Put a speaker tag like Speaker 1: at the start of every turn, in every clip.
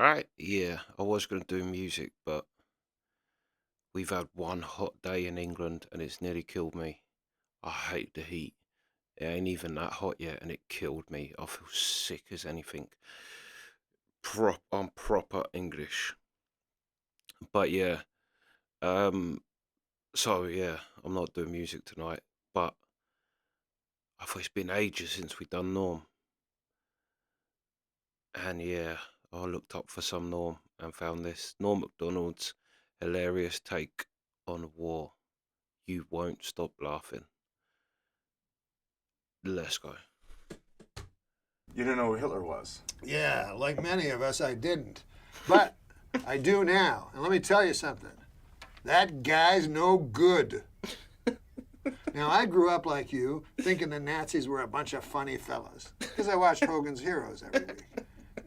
Speaker 1: Right, yeah, I was going to do music, but we've had one hot day in England and it's nearly killed me. I hate the heat. It ain't even that hot yet and it killed me. I feel sick as anything. I'm proper English. But yeah, um, so yeah, I'm not doing music tonight, but I thought it's been ages since we done Norm. And yeah, I looked up for some Norm and found this Norm Macdonald's hilarious take on war. You won't stop laughing. Let's go.
Speaker 2: You didn't know who Hitler was.
Speaker 3: Yeah, like many of us, I didn't. But I do now. And let me tell you something. That guy's no good. Now, I grew up like you, thinking the Nazis were a bunch of funny fellas, because I watched Hogan's Heroes every week.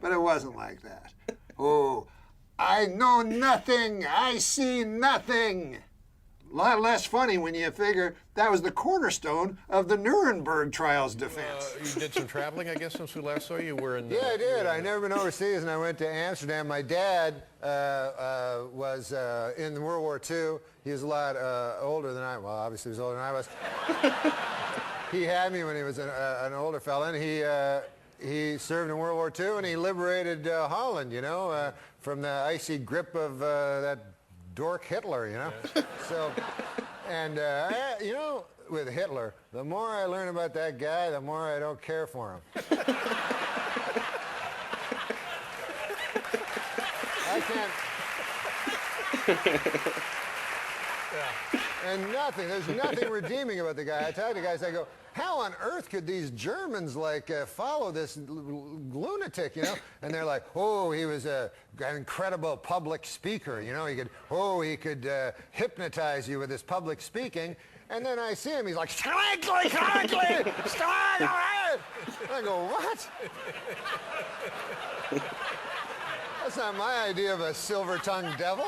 Speaker 3: But it wasn't like that. Oh, I know nothing. I see nothing. A lot less funny when you figure that was the cornerstone of the Nuremberg trials defense.
Speaker 4: You did some traveling, I guess, since we last saw you. You were in.
Speaker 3: Yeah, I did. I'd never been overseas, and I went to Amsterdam. My dad was in World War II. He was a lot older than I. Well, obviously, he was older than I was. He had me when he was an older fella, and he served in World War II, and he liberated Holland, from the icy grip of that dork Hitler,
Speaker 4: Yeah.
Speaker 3: So, and, with Hitler, the more I learn about that guy, the more I don't care for him. I can't. And there's nothing redeeming about the guy. I tell the guys, I go, how on earth could these Germans follow this lunatic, And they're like, oh, he was an incredible public speaker, he could hypnotize you with his public speaking. And then I see him, he's like, strangely, strangely. I go, what? That's not my idea of a silver-tongued devil,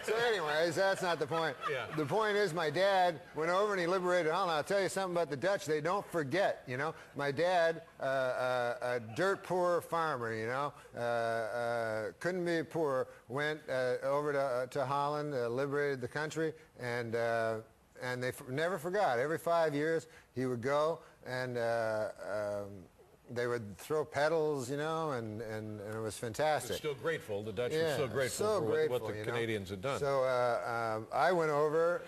Speaker 3: So anyways, that's not the point.
Speaker 4: Yeah.
Speaker 3: The point is my dad went over and he liberated Holland. I'll tell you something about the Dutch. They don't forget, My dad, a dirt poor farmer, couldn't be poor, went over to Holland, liberated the country, and they never forgot. Every 5 years he would go and they would throw petals, and it was fantastic.
Speaker 4: They're still grateful. The Dutch were so grateful
Speaker 3: so
Speaker 4: for
Speaker 3: grateful,
Speaker 4: what the Canadians had done.
Speaker 3: So I went over.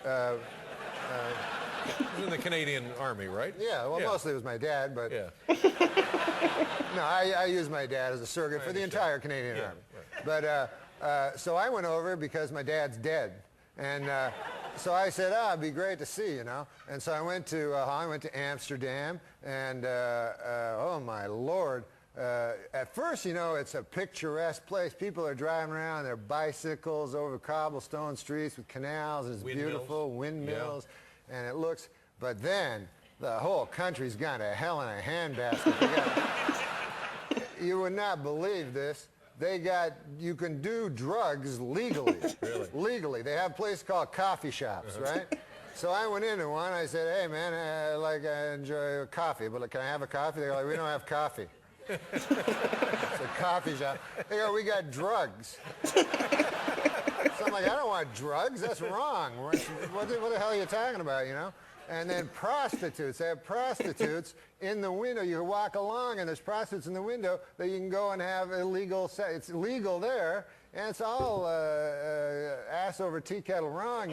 Speaker 4: He was in the Canadian Army, right?
Speaker 3: Yeah, well, mostly it was my dad, but
Speaker 4: Yeah.
Speaker 3: no, I used my dad as a surrogate for the entire Canadian Army.
Speaker 4: Right.
Speaker 3: But so I went over because my dad's dead, and so I said, it'd be great to see, And so I went to Amsterdam, and oh my Lord. At first, it's a picturesque place. People are driving around their bicycles over cobblestone streets with canals, and it's beautiful, windmills, and it looks, but then the whole country's gone to hell in a handbasket. You would not believe this. You can do drugs legally.
Speaker 4: Really?
Speaker 3: Legally. They have a place called coffee shops, right? So I went into one. I said, hey, man, I enjoy coffee, but can I have a coffee? They're like, we don't have coffee. It's a coffee shop. They go, we got drugs. So I'm like, I don't want drugs. That's wrong. What the hell are you talking about, And then prostitutes. They have prostitutes in the window. You walk along, and there's prostitutes in the window that you can go and have illegal sex. It's legal there, and it's all ass over tea kettle wrong,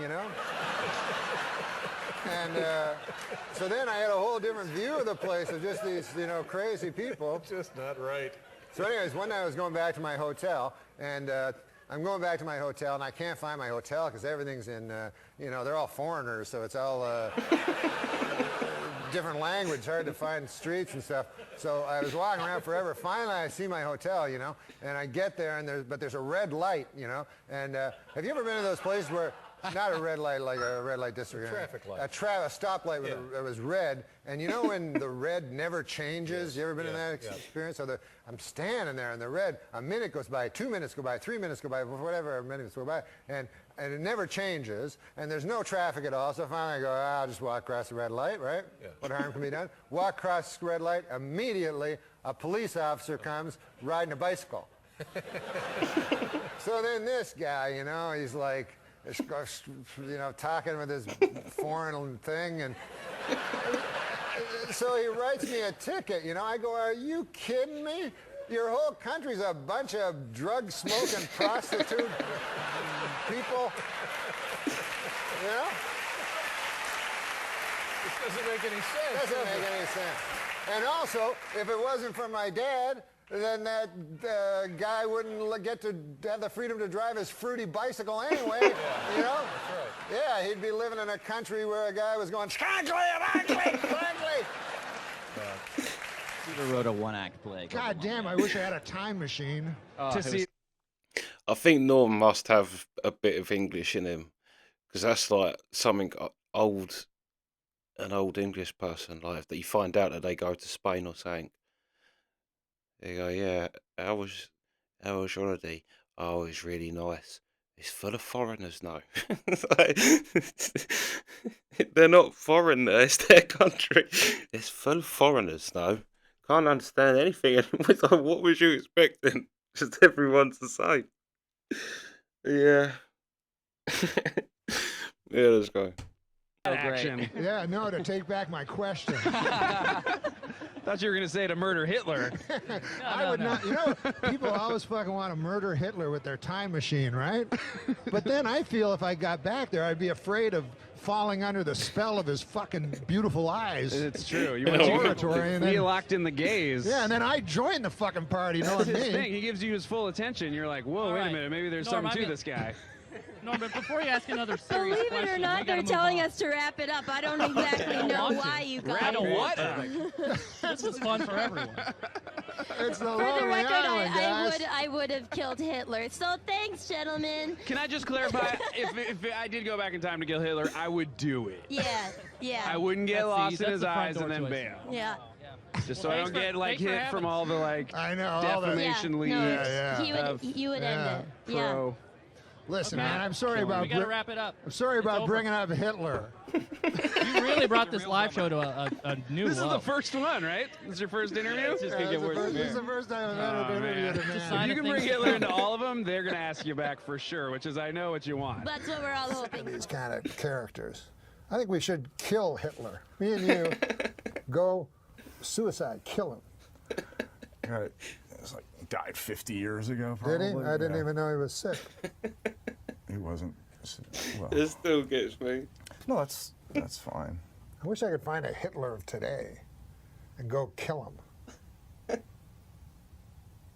Speaker 3: And so then I had a whole different view of the place of just these, crazy people.
Speaker 4: Just not right.
Speaker 3: So anyways, one night I was going back to my hotel, and I'm going back to my hotel, and I can't find my hotel because everything's in, they're all foreigners, so it's all different language, hard to find streets and stuff. So I was walking around forever. Finally, I see my hotel, and I get there, and there's a red light, And have you ever been to those places where not a red light like a red light district.
Speaker 4: Traffic light.
Speaker 3: A stoplight that was red. And you know when the red never changes? You ever been in that experience? So I'm standing there in the red. A minute goes by, 2 minutes go by, 3 minutes go by, whatever minutes go by, and it never changes. And there's no traffic at all. So finally I go, I'll just walk across the red light, right?
Speaker 4: Yeah.
Speaker 3: What harm can be done? Walk across the red light. Immediately a police officer comes riding a bicycle. So then this guy, you know, he's like, you know, talking with his foreign thing, and so he writes me a ticket. You know, I go, are you kidding me? Your whole country's a bunch of drug-smoking prostitute people. You know?
Speaker 4: This doesn't make any sense.
Speaker 3: Doesn't make any sense. And also, if it wasn't for my dad, then that guy wouldn't get to have the freedom to drive his fruity bicycle anyway. You know?
Speaker 4: That's right.
Speaker 3: Yeah, he'd be living in a country where a guy was going, "Scrankly."
Speaker 5: Peter wrote a one-act play.
Speaker 6: God damn, I wish I had a time machine.
Speaker 5: To see.
Speaker 1: I think Norm must have a bit of English in him, because that's like something an old English person, like that you find out that they go to Spain or something. They go, yeah, how was your holiday? Oh, it was really nice. It's full of foreigners now. They're not foreign, it's their country. It's full of foreigners now. Can't understand anything anymore. Like, what was you expecting? Just everyone's the same. Yeah. Yeah, let's go.
Speaker 5: Action.
Speaker 6: Yeah, no, to take back my question.
Speaker 5: Thought you were gonna say to murder Hitler.
Speaker 6: I would not. You know, people always fucking want to murder Hitler with their time machine, right? But then I feel if I got back there, I'd be afraid of falling under the spell of his fucking beautiful eyes.
Speaker 5: It's true. You
Speaker 6: In
Speaker 5: want
Speaker 6: oratory, and
Speaker 5: to be
Speaker 6: then,
Speaker 5: locked in the gaze.
Speaker 6: yeah, and then I join the fucking party,
Speaker 5: That's
Speaker 6: knowing
Speaker 5: his
Speaker 6: me.
Speaker 5: thing. He gives you his full attention. You're like, whoa,
Speaker 7: All
Speaker 5: wait a
Speaker 7: right.
Speaker 5: minute. Maybe there's
Speaker 7: Norm,
Speaker 5: something to
Speaker 7: I'm
Speaker 5: this guy.
Speaker 7: No, but before you ask another serious
Speaker 8: Believe
Speaker 7: question,
Speaker 8: it or
Speaker 7: we
Speaker 8: not,
Speaker 7: gotta
Speaker 8: they're
Speaker 7: move
Speaker 8: telling
Speaker 7: on.
Speaker 8: us to wrap it up. I don't exactly know
Speaker 7: want to.
Speaker 8: why you guys.
Speaker 7: I don't want
Speaker 5: Perfect.
Speaker 7: to. This is fun for everyone.
Speaker 6: It's the
Speaker 8: For the
Speaker 6: Lonely
Speaker 8: record,
Speaker 6: Island, guys.
Speaker 8: I would have killed Hitler. So thanks, gentlemen.
Speaker 5: Can I just clarify? if I did go back in time to kill Hitler, I would do it.
Speaker 8: Yeah, yeah.
Speaker 5: I wouldn't get
Speaker 7: That's
Speaker 5: lost
Speaker 7: the-
Speaker 5: in
Speaker 7: that's
Speaker 5: his
Speaker 7: the front
Speaker 5: eyes
Speaker 7: door
Speaker 5: and then
Speaker 7: choice.
Speaker 5: bail.
Speaker 8: Yeah.
Speaker 5: Just so
Speaker 7: Well,
Speaker 5: I don't
Speaker 7: thanks
Speaker 5: get
Speaker 7: for-
Speaker 5: like
Speaker 7: thanks for
Speaker 5: hit
Speaker 7: having
Speaker 5: from
Speaker 7: us.
Speaker 5: all the like
Speaker 6: I know. All the,
Speaker 5: defamation
Speaker 8: Yeah,
Speaker 5: leagues.
Speaker 8: no,
Speaker 6: Yeah,
Speaker 8: you would
Speaker 6: yeah.
Speaker 8: end it. Yeah.
Speaker 5: Pro.
Speaker 6: listen,
Speaker 7: Okay.
Speaker 6: man, I'm sorry
Speaker 7: We
Speaker 6: about.
Speaker 7: gotta wrap it up.
Speaker 6: I'm sorry
Speaker 7: It's
Speaker 6: about
Speaker 7: over.
Speaker 6: bringing up Hitler.
Speaker 7: You really brought this live show to a new
Speaker 5: This is
Speaker 7: low.
Speaker 5: the first one, right? This is your first interview?
Speaker 7: It's just gonna get worse.
Speaker 6: This is the first time I've ever been interviewed a
Speaker 7: Just
Speaker 6: man.
Speaker 7: sign
Speaker 5: If you
Speaker 7: of
Speaker 5: can bring
Speaker 7: things to
Speaker 5: Hitler
Speaker 7: come.
Speaker 5: into all of them, they're going to ask you back for sure, which is I know what you want.
Speaker 8: That's what we're all hoping.
Speaker 6: These kind of characters. I think we should kill Hitler. Me and you go suicide, kill him.
Speaker 2: It was like he died 50 years ago.
Speaker 6: Did
Speaker 2: Probably.
Speaker 6: he? I didn't
Speaker 2: Yeah.
Speaker 6: even know he was sick.
Speaker 2: He wasn't. Well,
Speaker 1: It still gets me.
Speaker 2: no, that's fine.
Speaker 6: I wish I could find a Hitler of today and go kill him.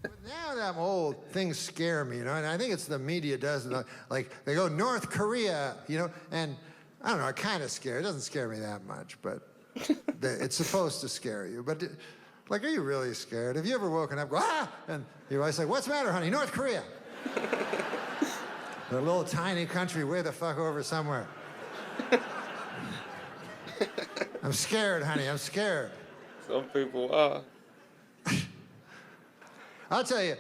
Speaker 6: But now that I'm old, things scare me, you know, and I think it's the media does it. Like, they go North Korea, you know, and I don't know, it kind of scares. It doesn't scare me that much, but it's supposed to scare you. But, like, are you really scared? Have you ever woken up, go, ah, and your wife's like, what's the matter, honey? North Korea. A little tiny country way the fuck over somewhere. I'm scared, honey, I'm scared.
Speaker 1: Some people are.
Speaker 6: I'll tell you,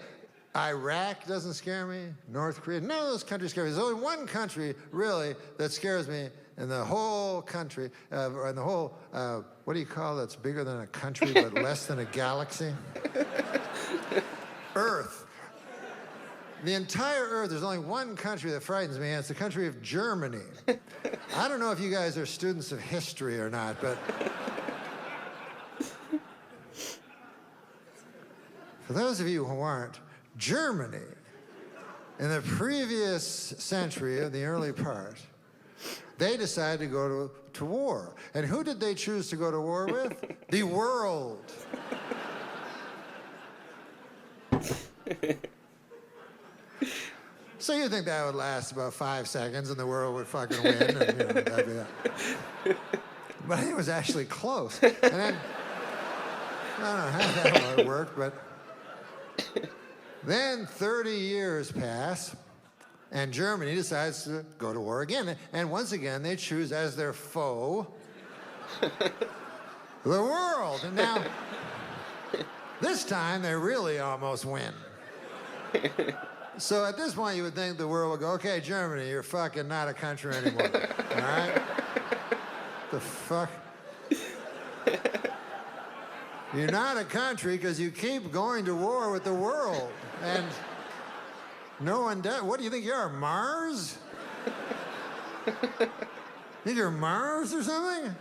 Speaker 6: Iraq doesn't scare me. North Korea, none of those countries scare me. There's only one country, really, that scares me in the whole country, or in the whole, what do you call that's bigger than a country but less than a galaxy? Earth. The entire Earth, there's only one country that frightens me, and it's the country of Germany. I don't know if you guys are students of history or not, but for those of you who aren't, Germany, in the previous century, of the early part, they decided to go to war. And who did they choose to go to war with? The world. So you think that would last about 5 seconds and the world would fucking win? And, you know, that'd be that. But it was actually close. And then, I don't know how that worked, but then 30 years pass, And Germany decides to go to war again. And once again, they choose as their foe the world. And now, this time, they really almost win. So at this point, you would think the world would go, okay, Germany, you're fucking not a country anymore. All right? The fuck? You're not a country because you keep going to war with the world. And no one does. What do you think you are, Mars? Think you're Mars or something?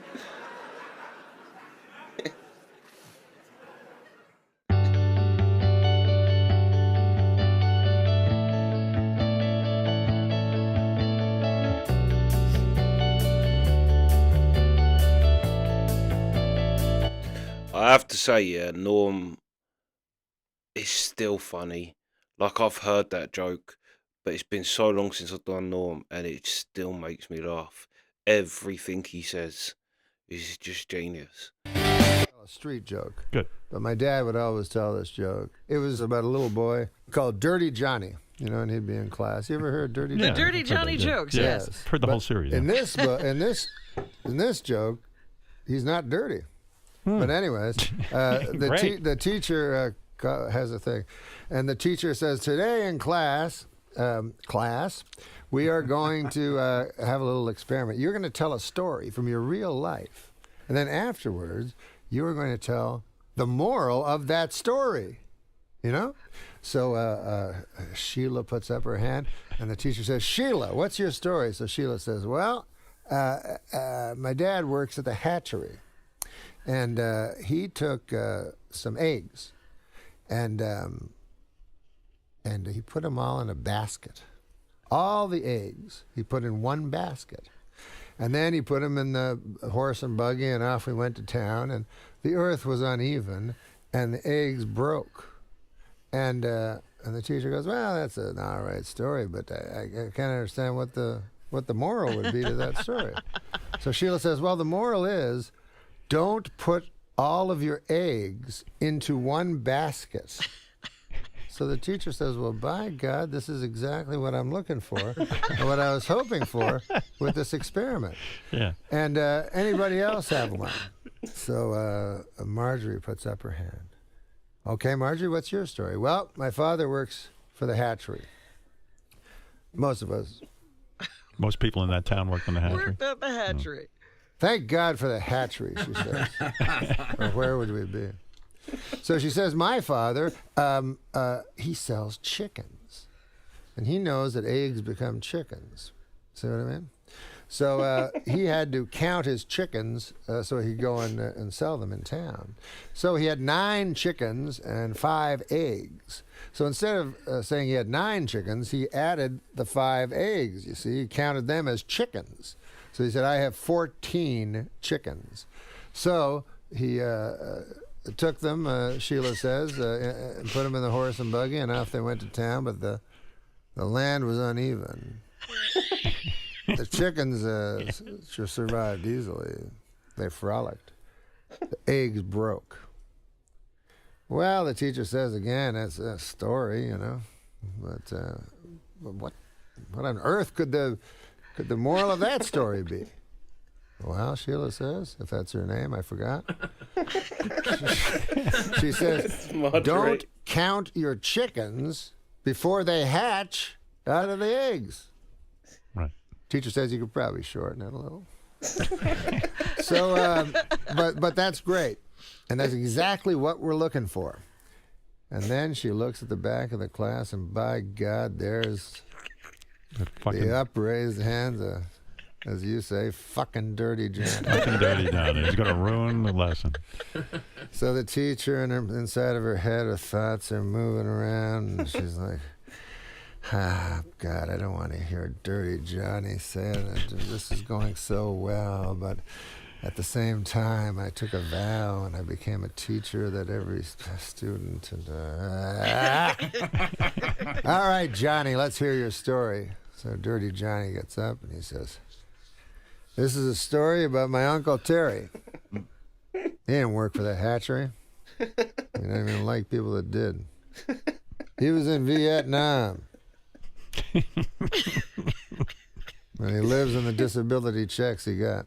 Speaker 1: I have to say, yeah, Norm is still funny. Like, I've heard that joke, but it's been so long since I've done Norm, and it still makes me laugh. Everything he says is just genius.
Speaker 6: A street joke.
Speaker 9: Good.
Speaker 6: But my dad would always tell this joke. It was about a little boy called Dirty Johnny, you know, and he'd be in class. You ever heard Dirty Johnny?
Speaker 10: The Dirty Johnny jokes, yes.
Speaker 9: Heard the whole series.
Speaker 6: In this in this joke, he's not dirty. But anyways, the teacher has a thing, and the teacher says, today in class, we are going to have a little experiment. You're going to tell a story from your real life, and then afterwards, you are going to tell the moral of that story. You know? So Sheila puts up her hand, and the teacher says, Sheila, what's your story? So Sheila says, well, my dad works at the hatchery. And he took some eggs, and he put them all in a basket. All the eggs he put in one basket. And then he put them in the horse and buggy, and off we went to town. And the earth was uneven, and the eggs broke. And the teacher goes, well, that's an all right story, but I can't understand what the moral would be to that story. So Sheila says, well, the moral is, don't put all of your eggs into one basket. So the teacher says, well, by God, this is exactly what I'm looking for and what I was hoping for with this experiment.
Speaker 9: Yeah.
Speaker 6: And anybody else have one? So Marjorie puts up her hand. Okay, Marjorie, what's your story? Well, my father works for the hatchery. Most of us.
Speaker 9: Most people in that town worked in the hatchery.
Speaker 10: Worked at the hatchery.
Speaker 6: Thank God for the hatchery, she says. Or where would we be? So she says, my father, he sells chickens. And he knows that eggs become chickens. See what I mean? So he had to count his chickens so he could go and sell them in town. So he had 9 chickens and 5 eggs. So instead of saying he had 9 chickens, he added the 5 eggs. You see, he counted them as chickens. So he said, I have 14 chickens. So he took them, Sheila says, and put them in the horse and buggy, and off they went to town, but the land was uneven. The chickens survived easily. They frolicked. The eggs broke. Well, the teacher says again, that's a story, you know. But what on earth could the moral of that story be? Well, Sheila says, if that's her name, I forgot. She says, don't count your chickens before they hatch out of the eggs.
Speaker 9: Right.
Speaker 6: Teacher says you could probably shorten it a little. So, but that's great. And that's exactly what we're looking for. And then she looks at the back of the class, and by God, there's the upraised hands, as you say, fucking Dirty Johnny.
Speaker 9: Fucking Dirty Johnny. He's going to ruin the lesson. So
Speaker 6: the teacher, inside of her head, her thoughts are moving around, and she's like, God, I don't want to hear Dirty Johnny say it. This is going so well, but at the same time, I took a vow, and I became a teacher that every student... All right, Johnny, let's hear your story. So Dirty Johnny gets up, and he says, this is a story about my Uncle Terry. He didn't work for the hatchery. He didn't even like people that did. He was in Vietnam. And he lives on the disability checks he got.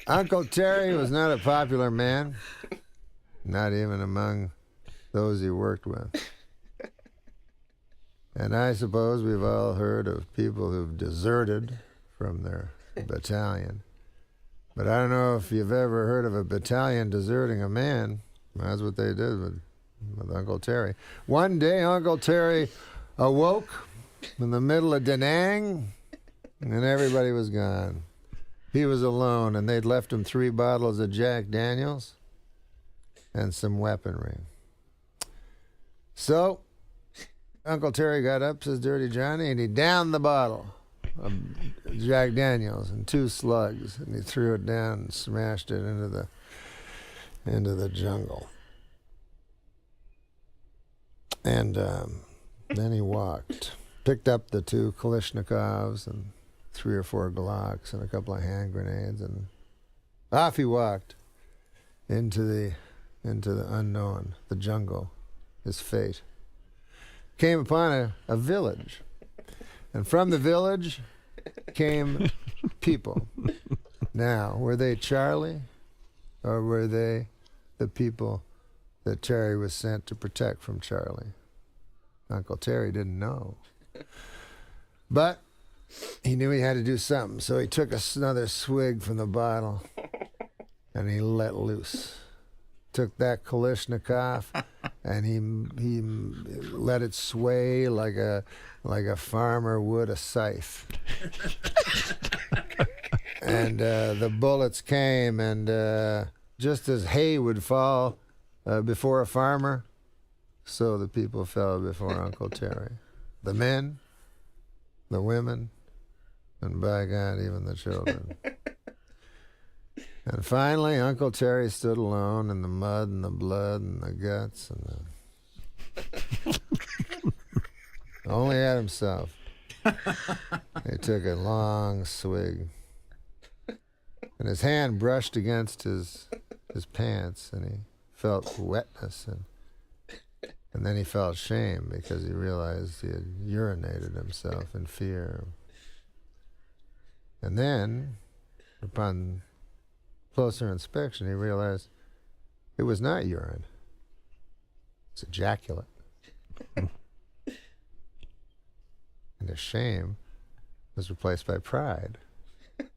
Speaker 6: Uncle Terry was not a popular man, not even among those he worked with. And I suppose we've all heard of people who've deserted from their battalion. But I don't know if you've ever heard of a battalion deserting a man. That's what they did with Uncle Terry. One day, Uncle Terry awoke in the middle of Da Nang, and everybody was gone. He was alone, and they'd left him 3 bottles of Jack Daniels and some weaponry. So, Uncle Terry got up, says Dirty Johnny, and he downed the bottle of Jack Daniels in 2 slugs, and he threw it down and smashed it into the jungle. And then he walked, picked up the 2 Kalashnikovs and 3 or 4 Glocks and a couple of hand grenades, and off he walked into the unknown, the jungle, his fate. Came upon a village, and from the village came people. Now, were they Charlie, or were they the people that Terry was sent to protect from Charlie? Uncle Terry didn't know. But he knew he had to do something, so he took another swig from the bottle, and he let loose. Took that Kalashnikov, and he let it sway like a farmer would a scythe. And the bullets came, and just as hay would fall before a farmer, so the people fell before Uncle Terry. The men, the women, and by God, even the children. And finally, Uncle Terry stood alone in the mud and the blood and the guts and only at himself. He took a long swig, and his hand brushed against his pants, and he felt wetness, and then he felt shame because he realized he had urinated himself in fear. And then, upon closer inspection, he realized it was not urine. It's ejaculate. And his shame was replaced by pride. And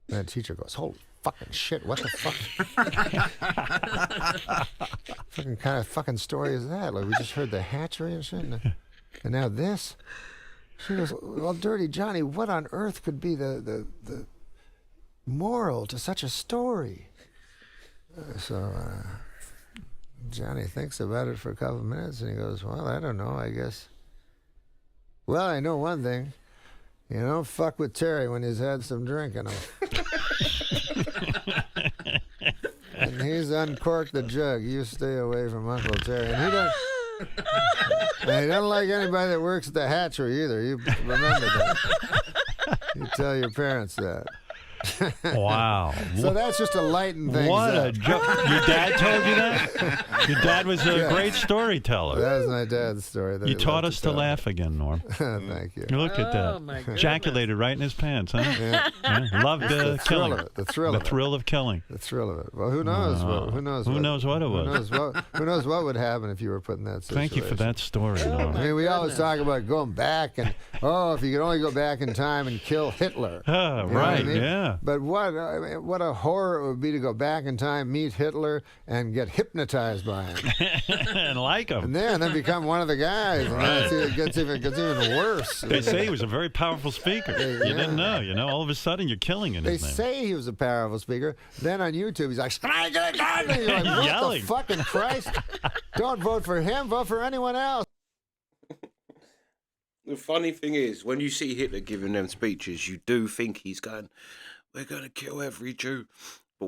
Speaker 6: the teacher goes, "Holy fucking shit, what the fuck? Fucking kind of fucking story is that? Like, we just heard the hatchery and shit, and now this?" She goes, "Well, Dirty Johnny, what on earth could be the moral to such a story?" So Johnny thinks about it for a couple of minutes, and he goes, "Well, I don't know, I guess. Well, I know one thing. You don't fuck with Terry when he's had some drink in him." And he's uncorked the jug. You stay away from Uncle Terry. And he doesn't like anybody that works at the hatchery either. You remember that. You tell your parents that.
Speaker 9: Wow.
Speaker 6: So that's just to lighten things
Speaker 9: What
Speaker 6: up.
Speaker 9: a joke. Your dad told you that? Your dad was a great storyteller.
Speaker 6: That was my dad's story. That
Speaker 9: You
Speaker 6: he
Speaker 9: taught
Speaker 6: loved
Speaker 9: us to
Speaker 6: tell.
Speaker 9: laugh again, Norm.
Speaker 6: Thank you.
Speaker 9: Look at
Speaker 10: Oh,
Speaker 9: that.
Speaker 10: my goodness.
Speaker 9: Ejaculated right in his pants, huh?
Speaker 6: Yeah.
Speaker 9: Yeah. Loved
Speaker 6: The thrill
Speaker 9: killing.
Speaker 6: of it. The thrill
Speaker 9: The
Speaker 6: of it.
Speaker 9: thrill of killing.
Speaker 6: The thrill of it. Well, who knows? Who knows?
Speaker 9: Who knows what it was?
Speaker 6: Who knows what would happen if you were put in that situation?
Speaker 9: Thank you for that story, Norm.
Speaker 6: I mean, we always talk about going back and, if you could only go back in time and kill Hitler. You know what I
Speaker 9: Right,
Speaker 6: mean?
Speaker 9: yeah.
Speaker 6: But what a horror it would be to go back in time, meet Hitler, and get hypnotized by him.
Speaker 9: And like him.
Speaker 6: And then become one of the guys. And then it gets even worse.
Speaker 9: They say he was a very powerful speaker. You didn't know, all of a sudden you're killing in
Speaker 6: They
Speaker 9: his name.
Speaker 6: say he was a powerful speaker. Then on YouTube, he's like, "Strike it, God!" And you're like, what
Speaker 9: Yelling.
Speaker 6: the fucking Christ? Don't vote for him. Vote for anyone else.
Speaker 1: The funny thing is, when you see Hitler giving them speeches, you do think he's going, "We're going to kill every Jew." But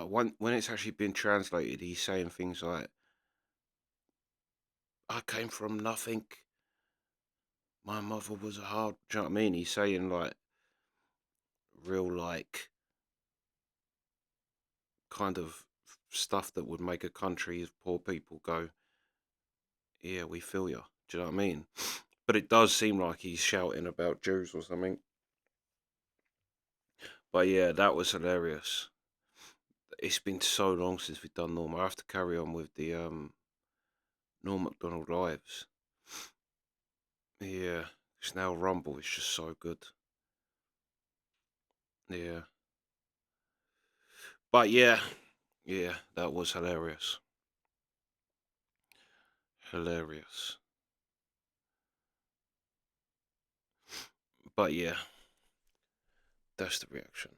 Speaker 1: when it's actually been translated, he's saying things like, "I came from nothing. My mother was a hard..." Do you know what I mean? He's saying like real kind of stuff that would make a country of poor people go, yeah, we feel you. Do you know what I mean? But it does seem like he's shouting about Jews or something. But yeah, that was hilarious. It's been so long since we've done Norm. I have to carry on with the Norm Macdonald lives. Yeah, it's now Rumble. It's just so good. Yeah. But yeah, that was hilarious. Hilarious. But yeah, that's the reaction.